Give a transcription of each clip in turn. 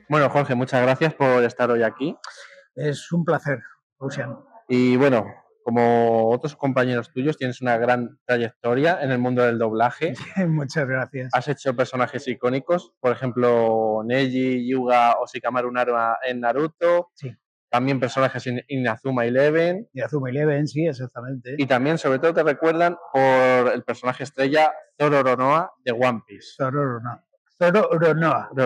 Bueno, Jorge, muchas gracias por estar hoy aquí. Es un placer, Luciano. Y bueno, como otros compañeros tuyos, tienes una gran trayectoria en el mundo del doblaje. Muchas gracias. Has hecho personajes icónicos, por ejemplo, Neji, Yuga o Shikamaru en Naruto. Sí. También personajes en Inazuma Eleven. Y Azuma Eleven, sí, exactamente. Y también, sobre todo, te recuerdan por el personaje estrella Zoro Oronoa de One Piece. Zoro Oronoa. De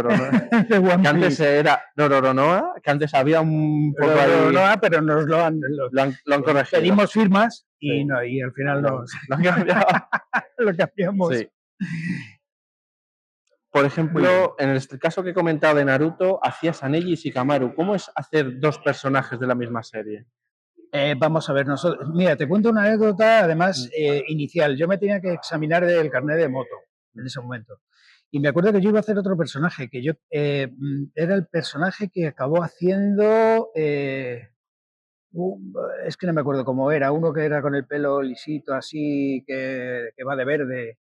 One Piece. Que antes era Rororonoa, que antes había un poco Oronoa, pero nos lo han corregido. Pedimos firmas y, Sí. no, y al final lo han cambiado. lo cambiamos. Sí. Por ejemplo, en el caso que he comentado de Naruto, hacías a Neji y Shikamaru. ¿Cómo es hacer dos personajes de la misma serie? Vamos a ver, mira, te cuento una anécdota, además, inicial. Yo me tenía que examinar el carnet de moto en ese momento. Y me acuerdo que yo iba a hacer otro personaje, que yo era el personaje que acabó haciendo... es que no me acuerdo cómo era, uno que era con el pelo lisito así, que va de verde,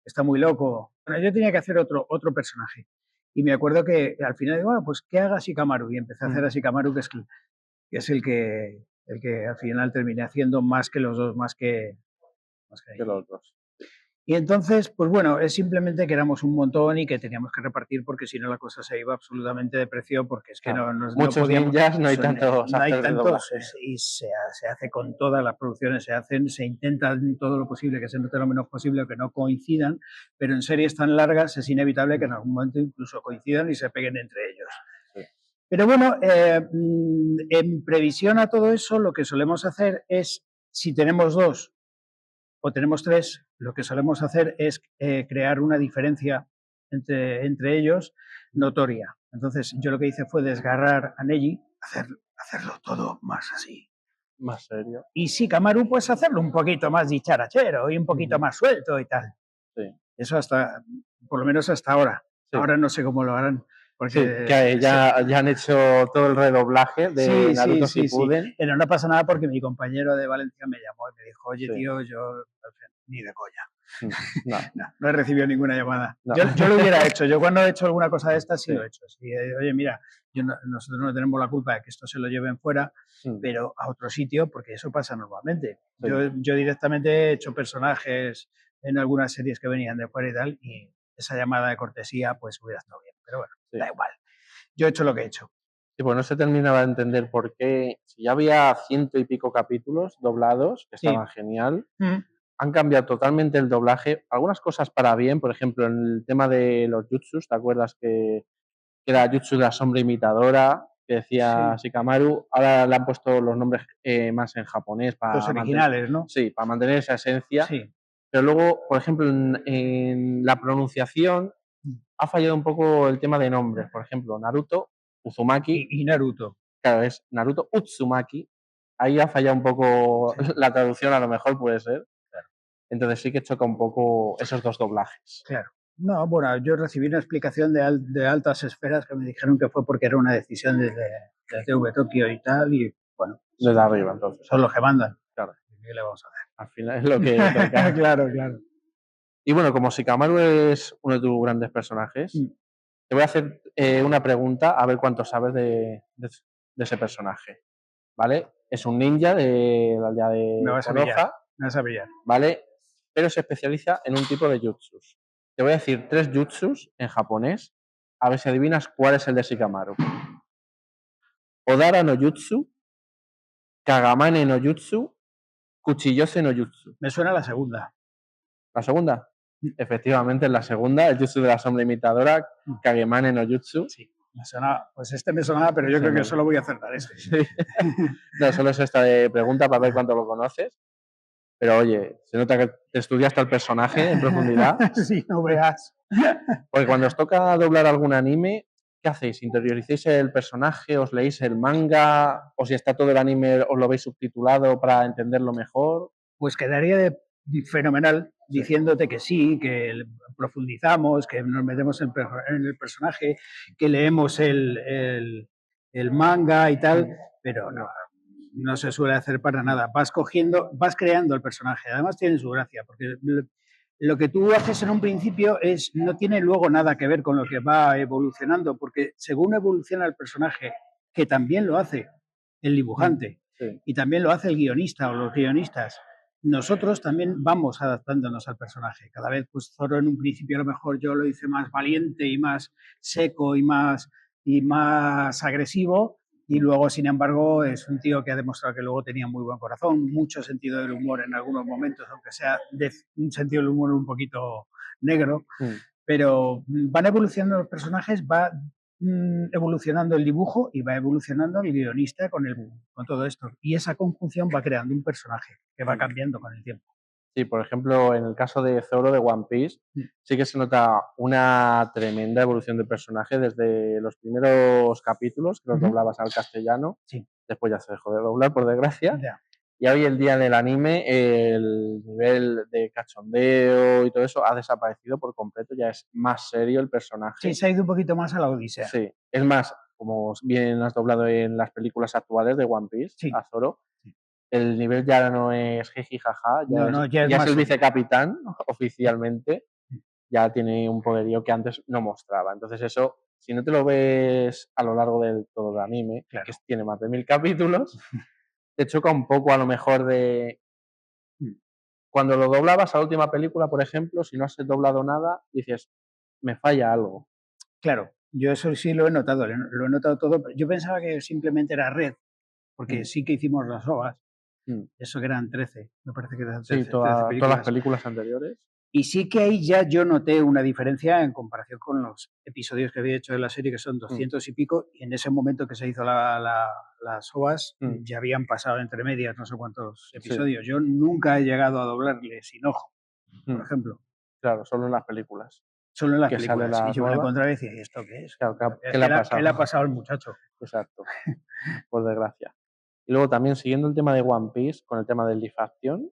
está muy loco. Bueno, yo tenía que hacer otro personaje. Y me acuerdo que al final digo, bueno, pues que haga Shikamaru. Y empecé a hacer a Shikamaru, que es el que al final terminé haciendo más que los dos, más que los dos. Y entonces, pues bueno, es simplemente que éramos un montón y que teníamos que repartir porque si no la cosa se iba absolutamente de precio porque es que Claro. no Muchos podíamos, ninjas, no hay tantos no hay actores de tantos doblaje. y se hace con todas las producciones, se intenta todo lo posible que se note lo menos posible, que no coincidan, pero en series tan largas es inevitable que en algún momento incluso coincidan y se peguen entre ellos. Sí. Pero bueno, en previsión a todo eso, lo que solemos hacer es, si tenemos dos o tenemos tres, lo que solemos hacer es crear una diferencia entre ellos notoria. Entonces, yo lo que hice fue desgarrar a Neji, hacerlo todo más así. Más serio. Y Shikamaru, pues hacerlo un poquito más dicharachero y un poquito más suelto y tal. Sí. Eso por lo menos hasta ahora. Sí. Ahora no sé cómo lo harán. Porque sí, que ya han hecho todo el redoblaje de Naruto Shippuden. Sí. Pero no pasa nada porque mi compañero de Valencia me llamó y me dijo, oye, tío, yo ni de coña. No he recibido ninguna llamada. No. Yo lo hubiera hecho. Yo cuando he hecho alguna cosa de estas sí lo he hecho. Sí, oye, mira, nosotros no tenemos la culpa de que esto se lo lleven fuera, pero a otro sitio, porque eso pasa normalmente. Sí. Yo directamente he hecho personajes en algunas series que venían de fuera y tal, y esa llamada de cortesía pues hubiera estado bien. Pero bueno, da igual. Yo he hecho lo que he hecho. Sí, pues no se terminaba de entender por qué, si ya había 100 y pico capítulos doblados, que estaban genial, han cambiado totalmente el doblaje, algunas cosas para bien, por ejemplo, en el tema de los jutsus, ¿te acuerdas que era jutsu de la sombra imitadora, que decía Shikamaru? Ahora le han puesto los nombres más en japonés. Para los originales, ¿no? Sí, para mantener esa esencia. Sí. Pero luego, por ejemplo, en la pronunciación ha fallado un poco el tema de nombres. Por ejemplo, Naruto, Uzumaki. Y Naruto. Claro, es Naruto Utsumaki. Ahí ha fallado un poco la traducción, a lo mejor puede ser. Claro. Entonces sí que choca un poco esos dos doblajes. Claro. No, bueno, yo recibí una explicación de altas esferas que me dijeron que fue porque era una decisión de TV Tokio y tal, y bueno. Desde arriba, entonces. Son los que mandan. Claro. ¿Qué le vamos a hacer? Al final es lo que toca. Claro. Y bueno, como Shikamaru es uno de tus grandes personajes, te voy a hacer una pregunta a ver cuánto sabes de ese personaje, ¿vale? Es un ninja de la aldea de Konoha. Me vas a pillar. ¿Vale? Pero se especializa en un tipo de jutsus. Te voy a decir 3 jutsus en japonés, a ver si adivinas cuál es el de Shikamaru. Odara no jutsu, Kagamane no jutsu, Kuchiyose no jutsu. Me suena la segunda. ¿La segunda? Efectivamente, es la segunda, el jutsu de la sombra imitadora, Kagemane no jutsu. Sí, me sonaba, pues me sonaba, pero yo creo que solo voy a acertar este. Sí. No, solo es esta de pregunta para ver cuánto lo conoces. Pero oye, se nota que te estudiaste el personaje en profundidad. Sí, no veas. Porque cuando os toca doblar algún anime, ¿qué hacéis? ¿Interioricéis el personaje? ¿Os leéis el manga? ¿O si está todo el anime os lo veis subtitulado para entenderlo mejor? Pues quedaría fenomenal diciéndote que sí, que profundizamos, que nos metemos en el personaje, que leemos el manga y tal, pero no se suele hacer para nada. Vas creando el personaje. Además tiene su gracia, porque lo que tú haces en un principio no tiene luego nada que ver con lo que va evolucionando, porque según evoluciona el personaje, que también lo hace el dibujante y también lo hace el guionista o los guionistas, nosotros también vamos adaptándonos al personaje. Cada vez, pues Zoro en un principio a lo mejor yo lo hice más valiente y más seco y más agresivo, y luego, sin embargo, es un tío que ha demostrado que luego tenía muy buen corazón, mucho sentido del humor en algunos momentos, aunque sea de un sentido del humor un poquito negro, pero van evolucionando los personajes, va evolucionando el dibujo y va evolucionando el guionista con todo esto. Y esa conjunción va creando un personaje que va cambiando con el tiempo. Sí, por ejemplo, en el caso de Zoro de One Piece, sí que se nota una tremenda evolución de personaje desde los primeros capítulos, que los doblabas al castellano. Sí. Después ya se dejó de doblar, por desgracia. Ya. Y hoy en día en el anime el nivel de cachondeo y todo eso ha desaparecido por completo, ya es más serio el personaje. Sí, se ha ido un poquito más a la odisea. Sí, es más, como bien has doblado en las películas actuales de One Piece, a Zoro, el nivel ya no es jiji jaja, ya es el vicecapitán oficialmente, ya tiene un poderío que antes no mostraba. Entonces eso, si no te lo ves a lo largo del todo el anime, que tiene más de 1000 capítulos, te choca un poco a lo mejor de... Cuando lo doblabas a la última película, por ejemplo, si no has doblado nada, dices, me falla algo. Claro, yo eso sí lo he notado todo. Yo pensaba que simplemente era red, porque sí que hicimos las OVAs, eso que eran 13, me parece que eran 13, sí, todas las películas anteriores. Y sí que ahí ya yo noté una diferencia en comparación con los episodios que había hecho de la serie, que son 200 y pico, y en ese momento que se hizo las OVAs ya habían pasado entre medias no sé cuántos episodios. Yo nunca he llegado a doblarle sin ojo, por ejemplo. Claro, solo en las películas. Solo en las películas. Y yo me lo encontraba y decía, ¿y esto qué es? Claro, ¿qué le ha pasado? ¿Qué le ha pasado al muchacho? Exacto, por desgracia. Y luego también, siguiendo el tema de One Piece, con el tema del live action,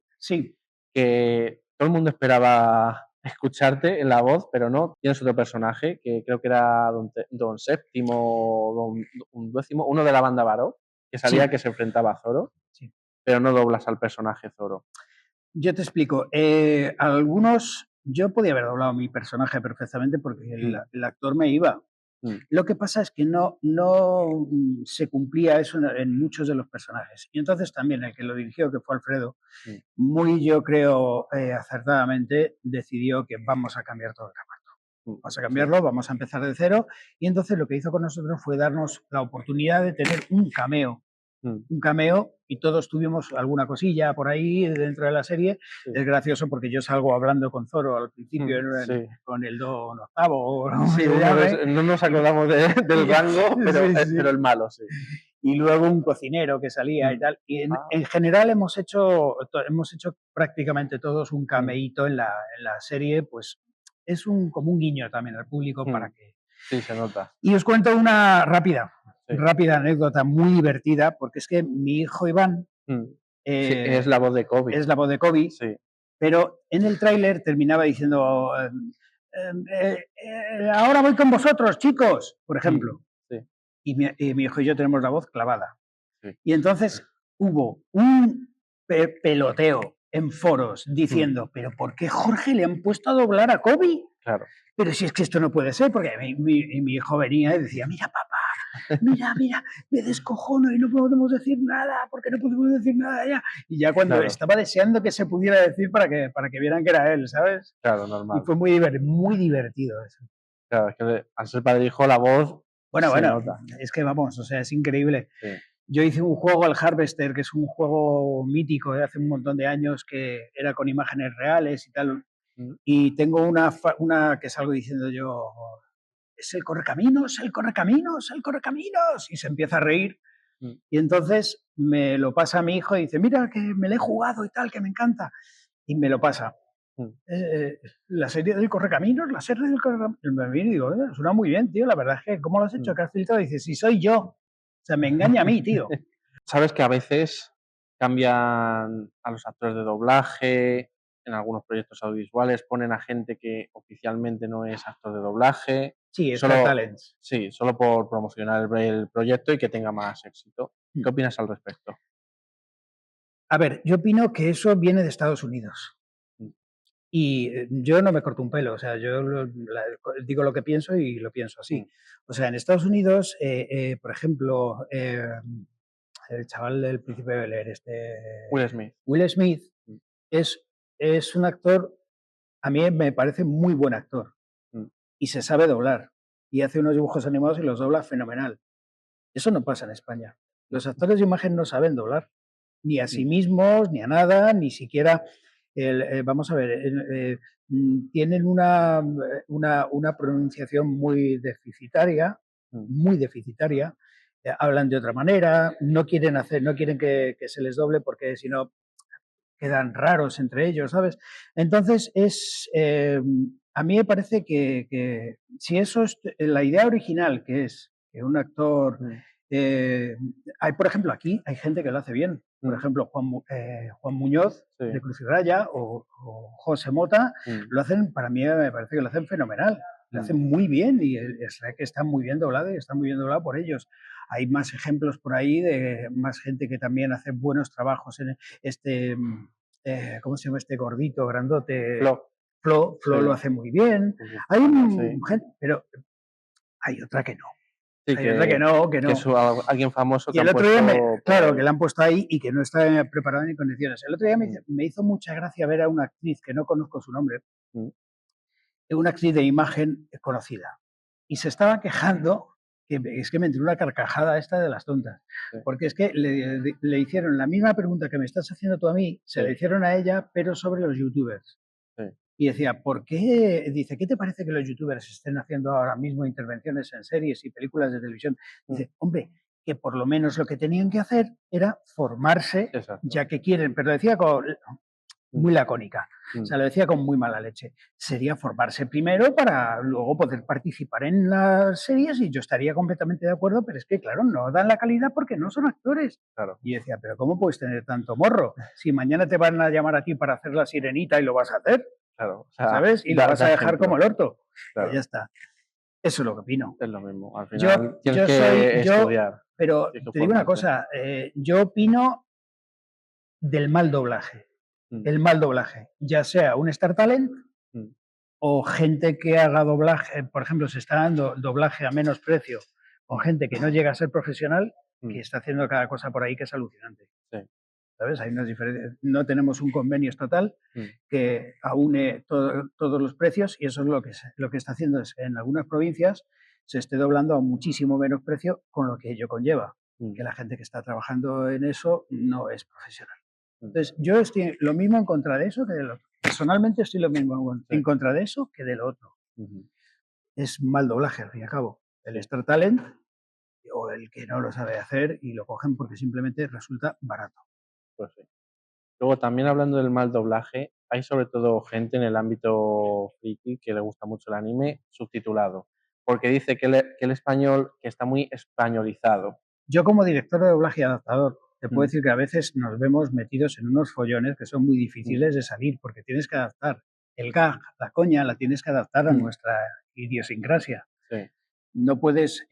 que todo el mundo esperaba escucharte en la voz, pero no, tienes otro personaje, que creo que era Don Séptimo, Don Décimo, uno de la banda Baró, que salía que se enfrentaba a Zoro, pero no doblas al personaje Zoro. Yo te explico. Yo podía haber doblado mi personaje perfectamente porque el actor me iba. Lo que pasa es que no se cumplía eso en muchos de los personajes. Y entonces también el que lo dirigió, que fue Alfredo, yo creo, acertadamente, decidió que vamos a cambiar todo el reparto. Vamos a cambiarlo, vamos a empezar de cero. Y entonces lo que hizo con nosotros fue darnos la oportunidad de tener un cameo. Un cameo, y todos tuvimos alguna cosilla por ahí dentro de la serie. Es gracioso porque yo salgo hablando con Zoro al principio con el Don Octavo. No nos acordamos del rango, pero el malo, sí. Y luego un cocinero que salía y tal. Y en general hemos hecho prácticamente todos un cameíto en la serie, pues es como un guiño también al público para que... Sí, se nota. Y os cuento una rápida anécdota muy divertida, porque es que mi hijo Iván es la voz de Kobe. Es la voz de Kobe, pero en el tráiler terminaba diciendo ahora voy con vosotros, chicos, por ejemplo. Y mi hijo y yo tenemos la voz clavada. Y entonces hubo un peloteo en foros diciendo, pero ¿por qué Jorge le han puesto a doblar a Kobe? Claro. Pero si es que esto no puede ser, porque mi hijo venía y decía, mira papá, mira, me descojono y no podemos decir nada, porque no podemos decir nada ya. Y ya cuando estaba deseando que se pudiera decir para que vieran que era él, ¿sabes? Claro, normal. Y fue muy divertido eso. Claro, es que al ser padre hijo la voz se nota. Es que vamos, o sea, es increíble. Yo hice un juego, el Harvester, que es un juego mítico de hace un montón de años, que era con imágenes reales y tal. Y tengo una que salgo diciendo yo, es el correcaminos, el correcaminos, el correcaminos. Y se empieza a reír. Y entonces me lo pasa a mi hijo y dice, mira, que me lo he jugado y tal, que me encanta. Y me lo pasa. La serie del correcaminos, la serie del correcaminos. Y digo, suena muy bien, tío, la verdad es que, ¿cómo lo has hecho? ¿Qué has filtrado? Y dice, sí, soy yo. O sea, me engaña a mí, tío. Sabes que a veces cambian a los actores de doblaje, en algunos proyectos audiovisuales ponen a gente que oficialmente no es actor de doblaje. Sí, es Talents. Sí, solo por promocionar el proyecto y que tenga más éxito. ¿Qué opinas al respecto? A ver, yo opino que eso viene de Estados Unidos. Y yo no me corto un pelo, o sea, yo digo lo que pienso y lo pienso así. O sea, en Estados Unidos, por ejemplo, el chaval del Príncipe de Bel-Air, Will Smith. Will Smith es un actor, a mí me parece muy buen actor y se sabe doblar y hace unos dibujos animados y los dobla fenomenal. Eso no pasa en España. Los actores de imagen no saben doblar, ni a sí mismos, ni a nada, ni siquiera, vamos a ver, tienen una pronunciación muy deficitaria, hablan de otra manera, no quieren que se les doble porque si no quedan raros entre ellos, ¿sabes? Entonces a mí me parece que si eso es la idea original, que es que un actor, hay, por ejemplo, aquí hay gente que lo hace bien. Por ejemplo, Juan Muñoz de Cruz y Raya o José Mota lo hacen, para mí me parece que lo hacen fenomenal, lo hacen muy bien y es que está muy bien doblado y está muy bien doblado por ellos. Hay más ejemplos por ahí de más gente que también hace buenos trabajos en ¿cómo se llama este gordito, grandote? Flo lo hace muy bien. Hay gente, pero hay otra que no. Sí, hay otra que no. Que es alguien famoso que el otro día, claro, que la han puesto ahí y que no está preparado ni en condiciones. El otro día me hizo mucha gracia ver a una actriz que no conozco su nombre, una actriz de imagen conocida, y se estaba quejando, que es que me entró una carcajada esta de las tontas, porque es que le hicieron la misma pregunta que me estás haciendo tú a mí, se la hicieron a ella, pero sobre los youtubers. Y decía, ¿por qué? Dice, ¿qué te parece que los youtubers estén haciendo ahora mismo intervenciones en series y películas de televisión? Dice, hombre, que por lo menos lo que tenían que hacer era formarse, ya que quieren, pero decía con muy lacónica, o sea, lo decía con muy mala leche. Sería formarse primero para luego poder participar en las series y yo estaría completamente de acuerdo, pero es que, claro, no dan la calidad porque no son actores. Y decía, pero ¿cómo puedes tener tanto morro? Si mañana te van a llamar a ti para hacer la sirenita y lo vas a hacer. O sea, ¿sabes? Y lo vas a dejar como el orto. Pues ya está. Eso es lo que opino. Es lo mismo. Al final tienes que estudiar. Pero te digo una cosa, yo opino del mal doblaje. El mal doblaje. Ya sea un Star Talent o gente que haga doblaje. Por ejemplo, se está dando doblaje a menos precio con gente que no llega a ser profesional, que está haciendo cada cosa por ahí que es alucinante. ¿Sabes? Hay unas diferencias. No tenemos un convenio estatal que aúne todos los precios y eso es lo que está haciendo es que en algunas provincias se esté doblando a muchísimo menos precio con lo que ello conlleva, que la gente que está trabajando en eso no es profesional. Entonces, yo estoy lo mismo en contra de eso que del otro. Personalmente estoy lo mismo en contra de eso que del otro. Es mal doblaje, al fin y al cabo. El Star Talent o el que no lo sabe hacer y lo cogen porque simplemente resulta barato. Pues sí. Luego, también hablando del mal doblaje, hay sobre todo gente en el ámbito friki que le gusta mucho el anime subtitulado, porque dice que el español que está muy españolizado. Yo como director de doblaje y adaptador, te puedo decir que a veces nos vemos metidos en unos follones que son muy difíciles de salir, porque tienes que adaptar el gag, la coña, la tienes que adaptar a nuestra idiosincrasia. No puedes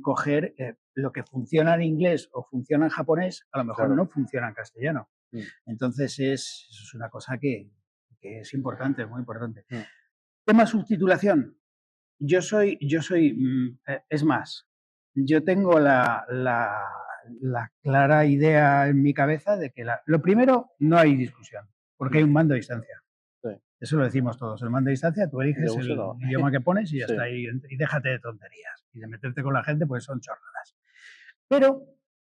coger lo que funciona en inglés o funciona en japonés, a lo mejor no funciona en castellano. Entonces eso es una cosa que es importante, muy importante. Tema subtitulación. Yo soy es más, yo tengo la clara idea en mi cabeza de que lo primero, no hay discusión, porque hay un mando a distancia. Eso lo decimos todos, el mando a distancia, tú eliges el idioma que pones y ya está, y déjate de tonterías y de meterte con la gente, pues son chorradas. Pero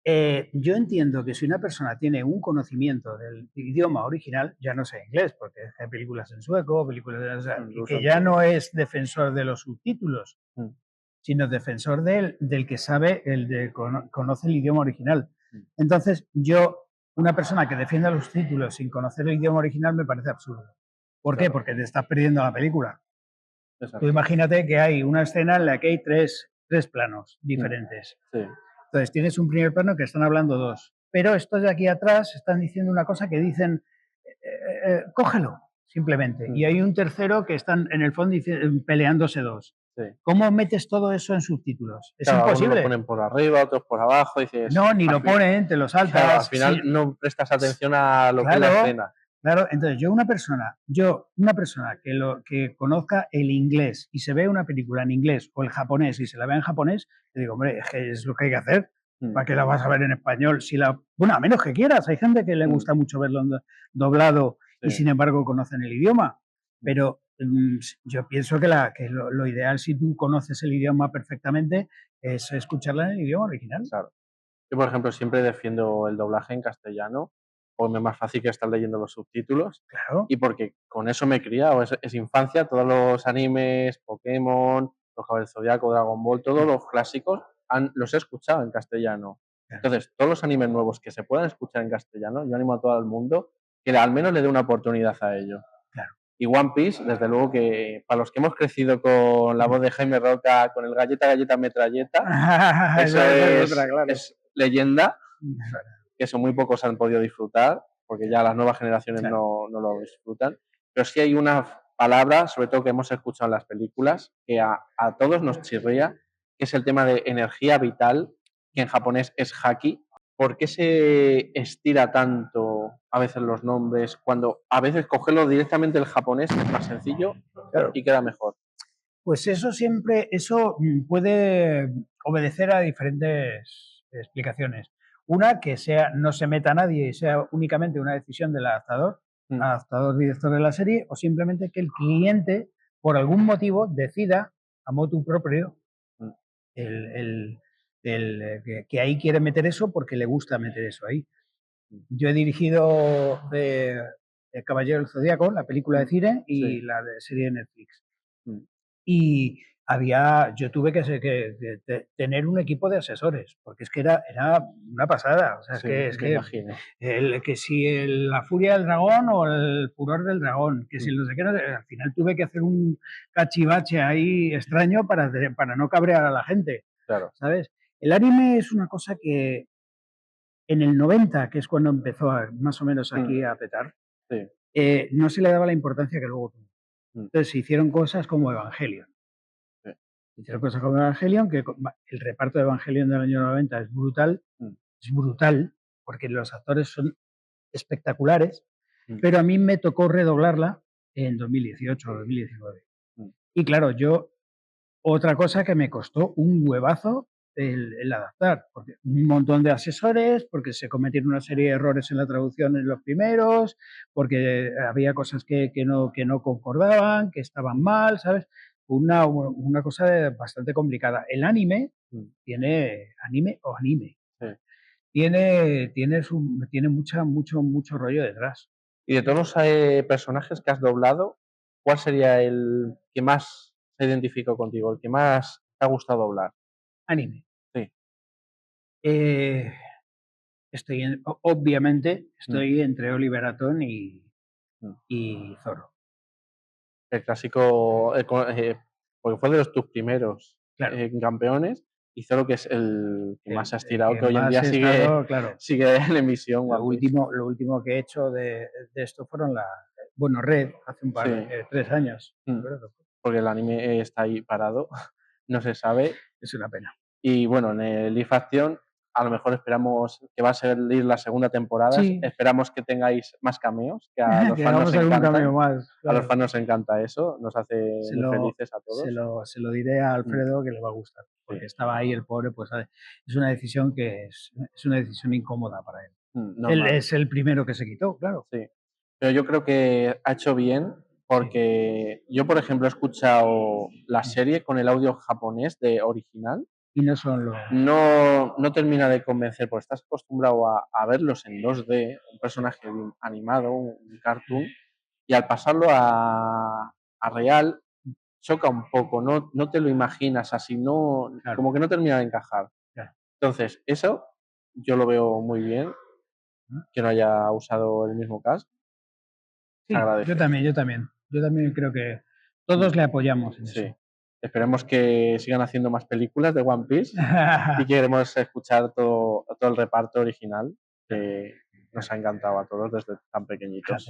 yo entiendo que si una persona tiene un conocimiento del idioma original, ya no sé inglés, porque hay películas en sueco, películas que ya no es defensor de los subtítulos, sino defensor del que sabe, conoce el idioma original. Entonces, una persona que defienda los subtítulos sin conocer el idioma original me parece absurdo. ¿Por qué? Porque te estás perdiendo la película. Tú imagínate que hay una escena en la que hay tres planos diferentes. Entonces tienes un primer plano que están hablando dos, pero estos de aquí atrás están diciendo una cosa que dicen, cógelo, simplemente. Y hay un tercero que están en el fondo peleándose dos. ¿Cómo metes todo eso en subtítulos? Es imposible. Unos lo ponen por arriba, otros por abajo. Dices, no, ni lo ponen, te lo saltas. Al final no prestas atención a lo que es la escena. Claro, entonces una persona que conozca el inglés y se ve una película en inglés o el japonés y se la ve en japonés, le digo, hombre, es que es lo que hay que hacer. ¿Para qué la vas a ver en español? Bueno, a menos que quieras. Hay gente que le gusta mucho verlo doblado y sin embargo conocen el idioma. Pero yo pienso que lo ideal, si tú conoces el idioma perfectamente, es escucharla en el idioma original. Claro. Yo, por ejemplo, siempre defiendo el doblaje en castellano, porque me es más fácil que estar leyendo los subtítulos. Claro. Y porque con eso me he criado, es infancia, todos los animes, Pokémon, los Caballeros del Zodiaco, Dragon Ball, todos los clásicos los he escuchado en castellano. Claro. Entonces, todos los animes nuevos que se puedan escuchar en castellano, yo animo a todo el mundo que al menos le dé una oportunidad a ello. Claro. Y One Piece, desde luego que para los que hemos crecido con la voz de Jaime Roca, con el galleta, galleta, metralleta, eso es leyenda, que eso muy pocos han podido disfrutar, porque ya las nuevas generaciones no lo disfrutan. Pero sí hay una palabra, sobre todo que hemos escuchado en las películas, que a todos nos chirría, que es el tema de energía vital, que en japonés es haki. ¿Por qué se estira tanto a veces los nombres cuando a veces cogerlo directamente del japonés es más sencillo y queda mejor? Pues eso puede obedecer a diferentes explicaciones. Una, que no se meta nadie y sea únicamente una decisión del adaptador director de la serie, o simplemente que el cliente, por algún motivo, decida a motu propio que ahí quiere meter eso porque le gusta meter eso ahí. Yo he dirigido El Caballero del Zodíaco, la película de cine, y la de serie de Netflix. Y yo tuve que tener un equipo de asesores, porque es que era una pasada. O sea, que si la furia del dragón o el furor del dragón, que si no sé qué, al final tuve que hacer un cachivache ahí extraño para no cabrear a la gente. Claro. ¿Sabes? El anime es una cosa que en el 90, que es cuando empezó más o menos aquí a petar, no se le daba la importancia que luego tuvo. Entonces se hicieron cosas como Evangelion. Hicieron cosas como Evangelion, que el reparto de Evangelion del año 90 es brutal, porque los actores son espectaculares, pero a mí me tocó redoblarla en 2018 o 2019. Y claro, otra cosa que me costó un huevazo el adaptar, porque un montón de asesores, porque se cometieron una serie de errores en la traducción en los primeros, porque había cosas que no concordaban, que estaban mal, ¿sabes? Una cosa bastante complicada. El anime tiene tiene mucho rollo detrás. Y de todos los personajes que has doblado, ¿cuál sería el que más se identificó contigo, el que más te ha gustado doblar? Anime. Sí. Obviamente estoy entre Oliver Atom y Zorro. El clásico, porque fue de tus primeros campeones, y Zorro, que es el que más se ha estirado, que hoy en día sigue en emisión. Lo último que he hecho de esto fueron Red, hace 3 años. Porque el anime está ahí parado, no se sabe. Es una pena. Y bueno, en el Live Action a lo mejor esperamos que va a salir la segunda temporada. Sí. Esperamos que tengáis más cameos, que a los fans nos encanta. Claro. A los fans nos encanta eso, nos hace muy felices a todos. Se lo diré a Alfredo que le va a gustar, porque estaba ahí el pobre, pues es una decisión es una decisión incómoda para él. Él es el primero que se quitó, claro. Sí, pero yo creo que ha hecho bien, porque yo, por ejemplo, he escuchado la serie con el audio japonés de original. Y no son los... No termina de convencer, porque estás acostumbrado a verlos en 2D, un personaje animado, un cartoon, y al pasarlo a real choca un poco, no te lo imaginas así, como que no termina de encajar. Entonces, eso yo lo veo muy bien, que no haya usado el mismo cast. Sí, yo también creo que todos le apoyamos en eso. Esperemos que sigan haciendo más películas de One Piece y queremos escuchar todo el reparto original, que nos ha encantado a todos desde tan pequeñitos.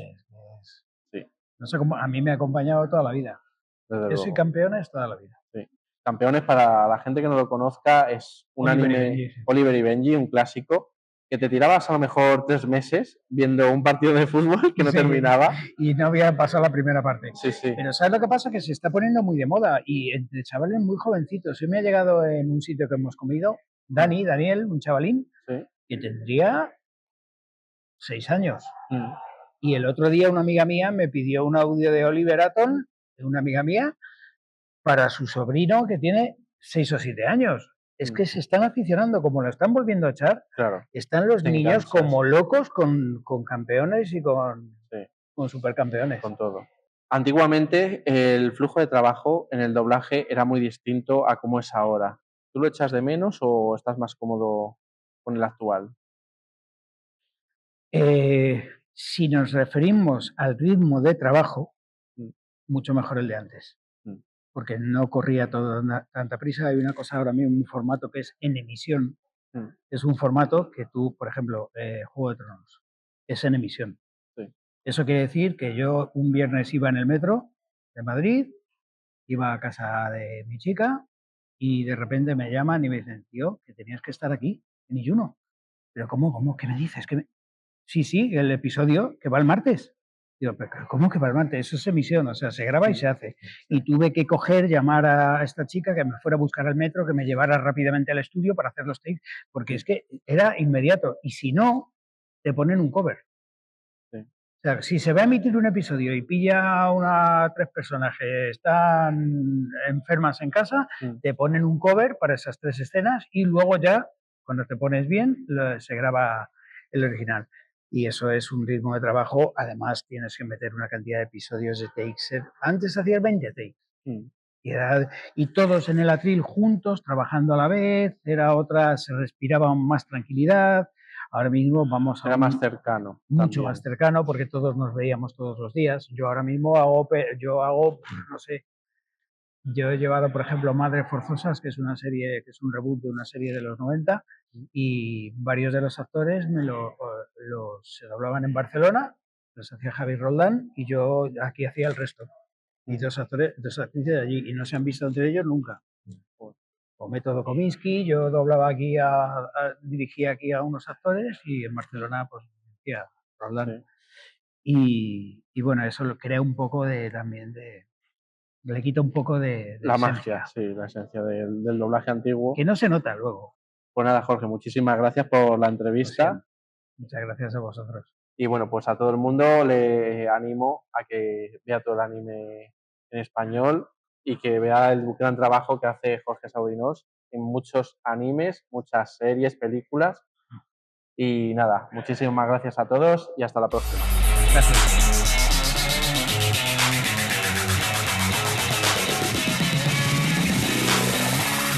Sí. No sé cómo, a mí me ha acompañado toda la vida. Yo soy Campeones toda la vida. Sí. Campeones, para la gente que no lo conozca, es un anime, Oliver y Benji, un clásico, que te tirabas a lo mejor 3 meses viendo un partido de fútbol que no terminaba. Y no había pasado la primera parte. Sí, sí. Pero ¿sabes lo que pasa? Que se está poniendo muy de moda y entre chavales muy jovencitos. Yo me ha llegado en un sitio que hemos comido, Daniel, un chavalín, que tendría 6 años. Y el otro día una amiga mía me pidió un audio de Oliver Atom, de una amiga mía, para su sobrino que tiene 6 o 7 años. Es que se están aficionando, como lo están volviendo a echar, están los niños como locos con campeones y con supercampeones. Con todo. Antiguamente el flujo de trabajo en el doblaje era muy distinto a cómo es ahora. ¿Tú lo echas de menos o estás más cómodo con el actual? Si nos referimos al ritmo de trabajo, mucho mejor el de antes. Porque no corría todo tanta prisa. Hay una cosa ahora mismo, un formato que es en emisión. Es un formato que tú, por ejemplo, Juego de Tronos, es en emisión. Eso quiere decir que yo un viernes iba en el metro de Madrid, iba a casa de mi chica y de repente me llaman y me dicen, tío, que tenías que estar aquí en Iyuno. ¿Pero cómo? ¿Qué me dices? Sí, el episodio que va el martes. Digo, pero ¿cómo que va el martes? Eso es emisión, o sea, se graba y se hace. Y tuve que llamar a esta chica que me fuera a buscar al metro, que me llevara rápidamente al estudio para hacer los takes, porque es que era inmediato. Y si no, te ponen un cover. O sea, si se va a emitir un episodio y pilla a 3 personas que están enfermas en casa, te ponen un cover para esas 3 escenas y luego ya, cuando te pones bien, se graba el original. Y eso es un ritmo de trabajo. Además, tienes que meter una cantidad de episodios de takes. Antes hacías 20 takes. Y todos en el atril juntos, trabajando a la vez. Se respiraba más tranquilidad. Ahora mismo vamos a... Era más cercano. Mucho más cercano porque todos nos veíamos todos los días. Yo ahora mismo hago, no sé, yo he llevado, por ejemplo, Madres Forzosas, que es una serie, que es un reboot de una serie de los 90, y varios de los actores se doblaban en Barcelona, los hacía Javi Roldán, y yo aquí hacía el resto. Y dos actrices de allí, y no se han visto entre ellos nunca. O Método Kominsky, yo doblaba aquí, dirigía aquí a unos actores, y en Barcelona, pues, dirigía a Roldán. Y bueno, eso lo crea un poco también le quita un poco de la magia, sí, la esencia del doblaje antiguo. Que no se nota luego. Pues nada, Jorge, muchísimas gracias por la entrevista. Pues sí, muchas gracias a vosotros. Y bueno, pues a todo el mundo le animo a que vea todo el anime en español y que vea el gran trabajo que hace Jorge Saudinós en muchos animes, muchas series, películas. Y nada, muchísimas gracias a todos y hasta la próxima. Gracias.